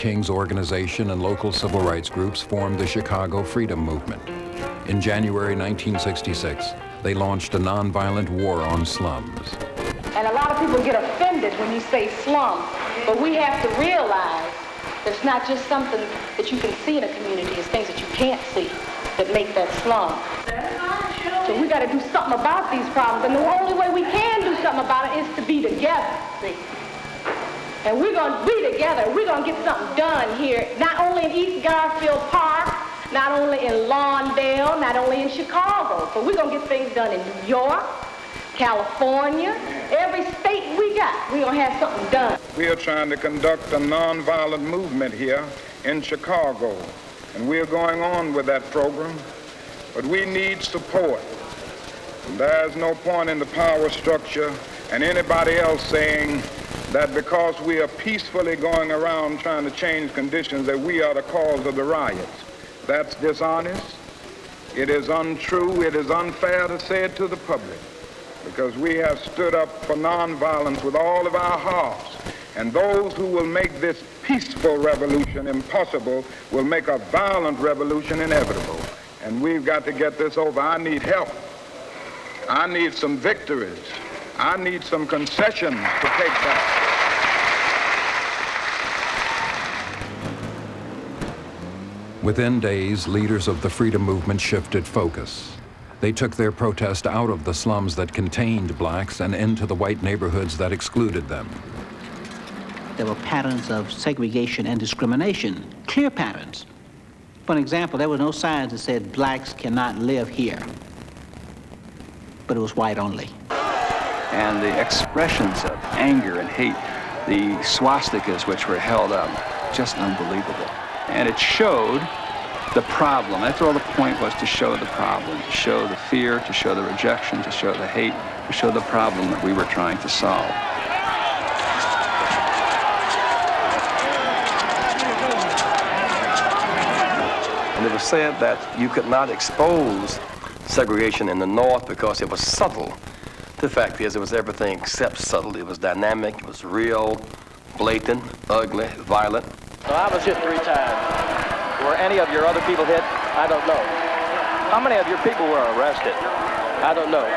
King's organization and local civil rights groups formed the Chicago Freedom Movement. In January 1966, they launched a nonviolent war on slums. And a lot of people get offended when you say slum, but we have to realize that it's not just something that you can see in a community, it's things that you can't see that make that slum. So we got to do something about these problems, and the only way we can do something about it is to be together, see? And we're going to be together. We're going to get something done here, not only in East Garfield Park, not only in Lawndale, not only in Chicago, but we're going to get things done in New York, California, every state we got, we're going to have something done. We are trying to conduct a nonviolent movement here in Chicago, and we're going on with that program, but we need support. There's no point in the power structure and anybody else saying that because we are peacefully going around trying to change conditions that we are the cause of the riots. That's dishonest. It is untrue. It is unfair to say it to the public, because we have stood up for nonviolence with all of our hearts. And those who will make this peaceful revolution impossible will make a violent revolution inevitable. And we've got to get this over. I need help. I need some victories. I need some concessions to take back. Within days, leaders of the freedom movement shifted focus. They took their protest out of the slums that contained blacks and into the white neighborhoods that excluded them. There were patterns of segregation and discrimination, clear patterns. For example, there were no signs that said blacks cannot live here, but it was white only. And the expressions of anger and hate, the swastikas which were held up, just unbelievable. And it showed the problem. After all, the point was to show the problem, to show the fear, to show the rejection, to show the hate, to show the problem that we were trying to solve. And it was said that you could not expose segregation in the North because it was subtle. The fact is, it was everything except subtle. It was dynamic, it was real, blatant, ugly, violent. So I was hit 3 times. Were any of your other people hit? I don't know. How many of your people were arrested? I don't know.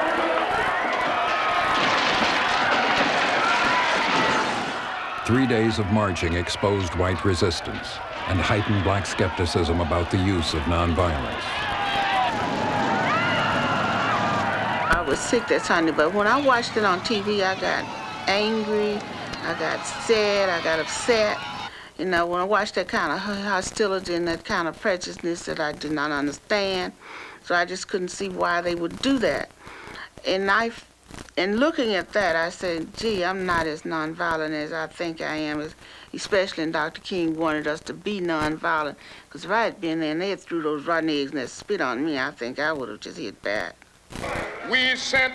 Three days of marching exposed white resistance and heightened black skepticism about the use of nonviolence. I was sick that Sunday, but when I watched it on TV, I got angry, I got sad, I got upset. You know, when I watched that kind of hostility and that kind of prejudice that I did not understand, so I just couldn't see why they would do that. And looking at that, I said, gee, I'm not as nonviolent as I think I am, especially when Dr. King wanted us to be nonviolent. Because if I had been there and they had threw those rotten eggs and that spit on me, I think I would have just hit back. We sent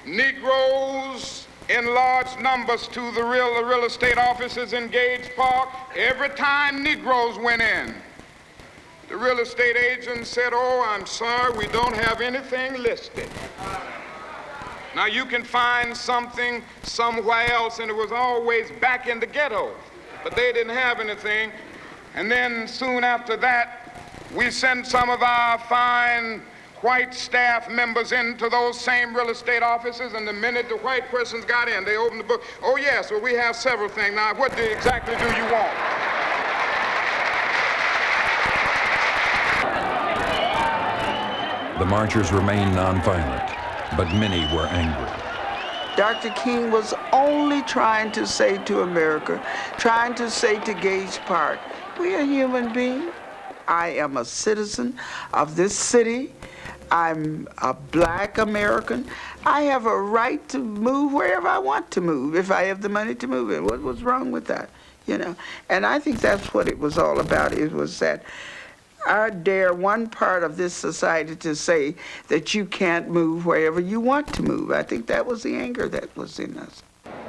Negroes in large numbers to the real estate offices in Gage Park. Every time Negroes went in, the real estate agent said, oh, I'm sorry, we don't have anything listed. Now you can find something somewhere else, and it was always back in the ghetto, but they didn't have anything. And then soon after that, we sent some of our fine white staff members into those same real estate offices, and the minute the white persons got in, they opened the book. Oh yes, well we have several things. Now what exactly do you want? The marchers remained nonviolent, but many were angry. Dr. King was only trying to say to America, trying to say to Gage Park, we are human beings. I am a citizen of this city. I'm a black American. I have a right to move wherever I want to move if I have the money to move it. What was wrong with that, you know? And I think that's what it was all about. It was that I dare one part of this society to say that you can't move wherever you want to move. I think that was the anger that was in us.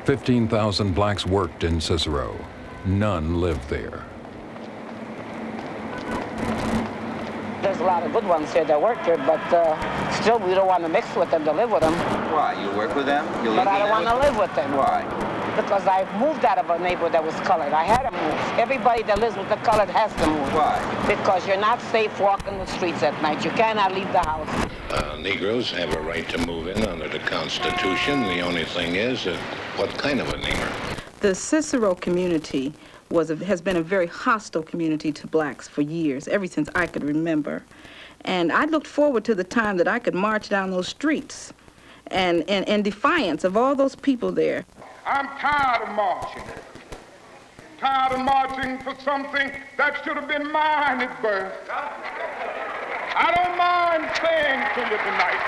15,000 blacks worked in Cicero. None lived there. There's a lot of good ones here that work here, but still we don't want to mix with them to live with them. Why? You work with them? You but I don't want to live with them. Why? because I moved out of a neighborhood that was colored. I had to move. Everybody that lives with the colored has to move. Why? Because you're not safe walking the streets at night. You cannot leave the house. Negroes have a right to move in under the Constitution. The only thing is, what kind of a Negro? The Cicero community has been a very hostile community to blacks for years, ever since I could remember. And I looked forward to the time that I could march down those streets and in defiance of all those people there. I'm tired of marching. Tired of marching for something that should have been mine at birth. I don't mind saying to you tonight.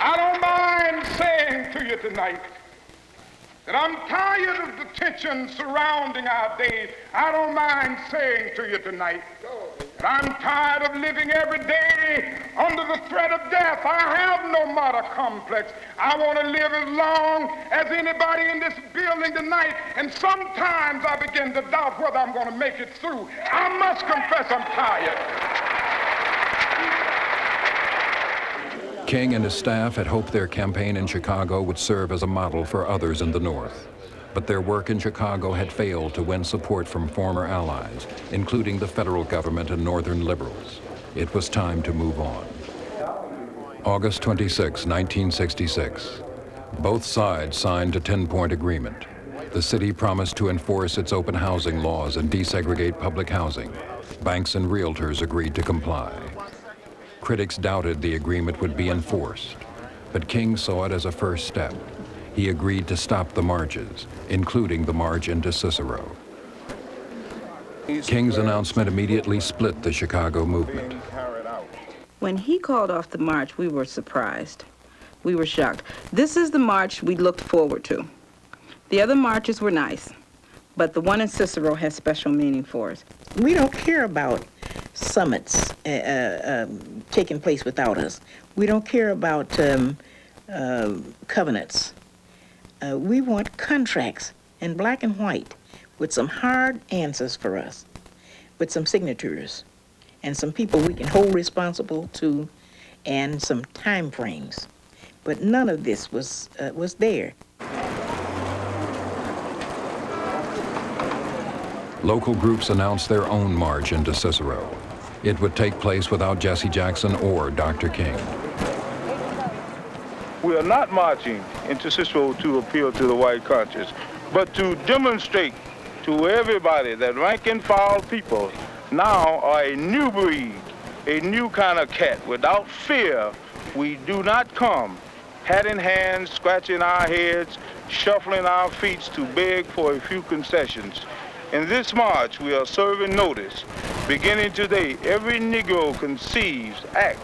I don't mind saying to you tonight that I'm tired of the tension surrounding our day. I don't mind saying to you tonight that I'm tired of living every day under the threat of death. I have no martyr complex. I want to live as long as anybody in this building tonight, and sometimes I begin to doubt whether I'm going to make it through. I must confess I'm tired. King and his staff had hoped their campaign in Chicago would serve as a model for others in the North. But their work in Chicago had failed to win support from former allies, including the federal government and Northern liberals. It was time to move on. August 26, 1966. Both sides signed a 10-point agreement. The city promised to enforce its open housing laws and desegregate public housing. Banks and realtors agreed to comply. Critics doubted the agreement would be enforced, but King saw it as a first step. He agreed to stop the marches, including the march into Cicero. King's announcement immediately split the Chicago movement. When he called off the march, we were surprised. We were shocked. This is the march we looked forward to. The other marches were nice, but the one in Cicero has special meaning for us. We don't care about summits taking place without us. We don't care about covenants. We want contracts in black and white with some hard answers for us, with some signatures and some people we can hold responsible to and some time frames. But none of this was there. Local groups announced their own march into Cicero. It would take place without Jesse Jackson or Dr. King. We are not marching into Cicero to appeal to the white conscience, but to demonstrate to everybody that rank and file people now are a new breed, a new kind of cat. Without fear, we do not come hat in hand, scratching our heads, shuffling our feet to beg for a few concessions. In this march, we are serving notice. Beginning today, every Negro conceives, act,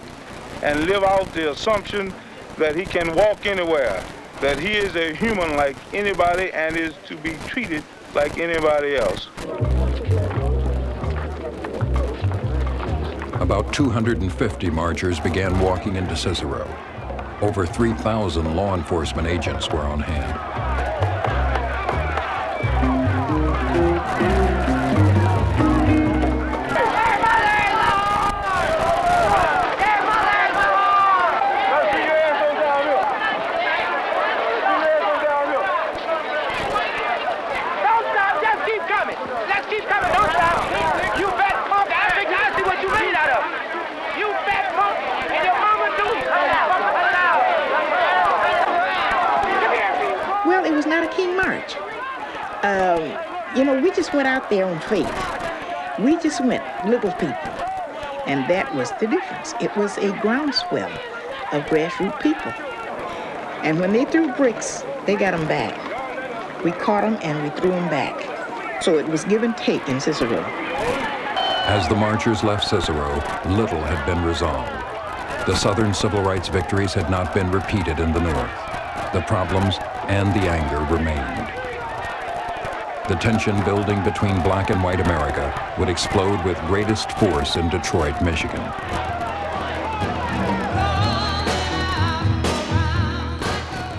and live out the assumption that he can walk anywhere, that he is a human like anybody and is to be treated like anybody else. About 250 marchers began walking into Cicero. Over 3,000 law enforcement agents were on hand. We just went out there on faith. We just went, little people. And that was the difference. It was a groundswell of grassroots people. And when they threw bricks, they got them back. We caught them and we threw them back. So it was give and take in Cicero. As the marchers left Cicero, little had been resolved. The Southern civil rights victories had not been repeated in the North. The problems and the anger remained. The tension building between black and white America would explode with greatest force in Detroit, Michigan.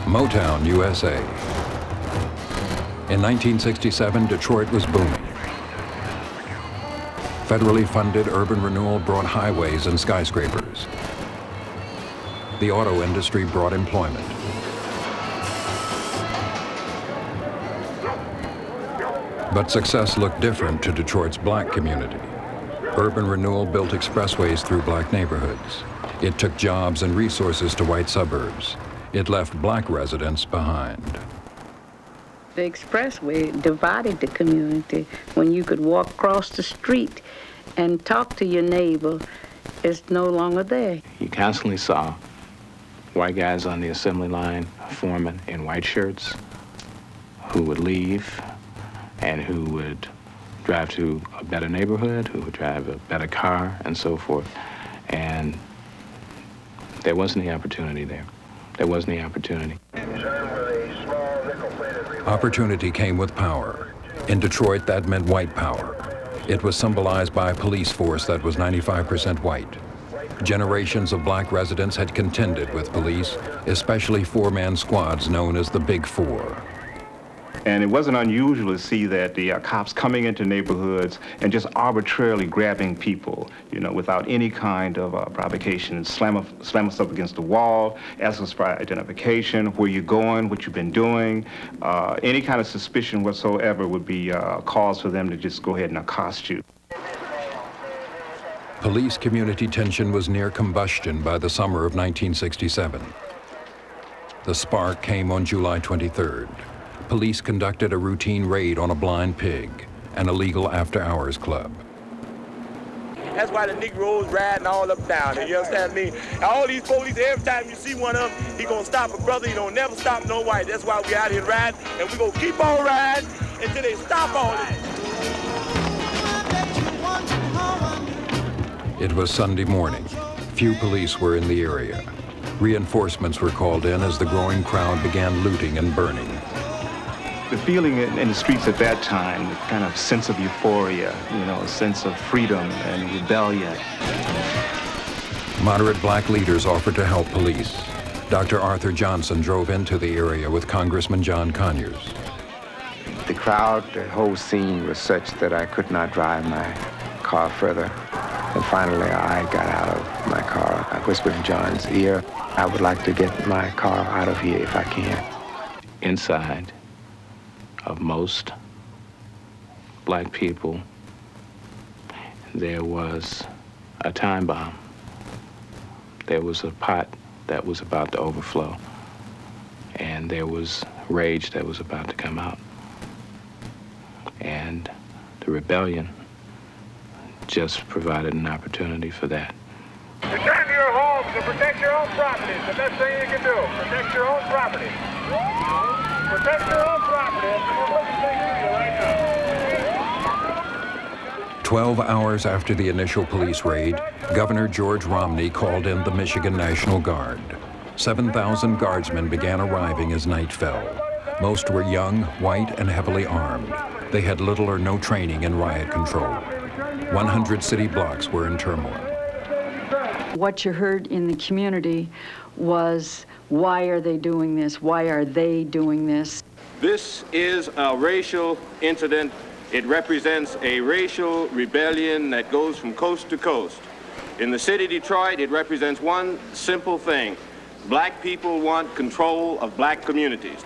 Motown, USA. In 1967, Detroit was booming. Federally funded urban renewal brought highways and skyscrapers. The auto industry brought employment. But success looked different to Detroit's black community. Urban renewal built expressways through black neighborhoods. It took jobs and resources to white suburbs. It left black residents behind. The expressway divided the community. When you could walk across the street and talk to your neighbor, it's no longer there. You constantly saw white guys on the assembly line, foremen in white shirts, who would leave and who would drive to a better neighborhood, who would drive a better car, and so forth. And there wasn't the opportunity there. There wasn't the opportunity. Opportunity came with power. In Detroit, that meant white power. It was symbolized by a police force that was 95% white. Generations of black residents had contended with police, especially four-man squads known as the Big Four. And it wasn't unusual to see that the cops coming into neighborhoods and just arbitrarily grabbing people, you know, without any kind of provocation, slam us up against the wall, ask us for identification, where you're going, what you've been doing. Any kind of suspicion whatsoever would be cause for them to just go ahead and accost you. Police-community tension was near combustion by the summer of 1967. The spark came on July 23rd. Police conducted a routine raid on a blind pig, an illegal after-hours club. That's why the Negroes riding all up down there, you understand me? All these police, every time you see one of them, he gonna stop a brother, he don't never stop no white. That's why we out here riding, and we gonna keep on riding until they stop all this. It was Sunday morning. Few police were in the area. Reinforcements were called in as the growing crowd began looting and burning. The feeling in the streets at that time, the kind of sense of euphoria, you know, a sense of freedom and rebellion. Moderate black leaders offered to help police. Dr. Arthur Johnson drove into the area with Congressman John Conyers. The crowd, the whole scene was such that I could not drive my car further. And finally, I got out of my car. I whispered in John's ear, I would like to get my car out of here if I can. Inside of most black people, there was a time bomb. There was a pot that was about to overflow, and there was rage that was about to come out. And the rebellion just provided an opportunity for that. Defend your homes and protect your own property. It's the best thing you can do. Protect your own property. Protect your own property. That's the most thing to do right now. 12 hours after the initial police raid, Governor George Romney called in the Michigan National Guard. 7,000 guardsmen began arriving as night fell. Most were young, white, and heavily armed. They had little or no training in riot control. 100 city blocks were in turmoil. What you heard in the community was, why are they doing this? Why are they doing this? This is a racial incident. It represents a racial rebellion that goes from coast to coast. In the city of Detroit, it represents one simple thing. Black people want control of black communities.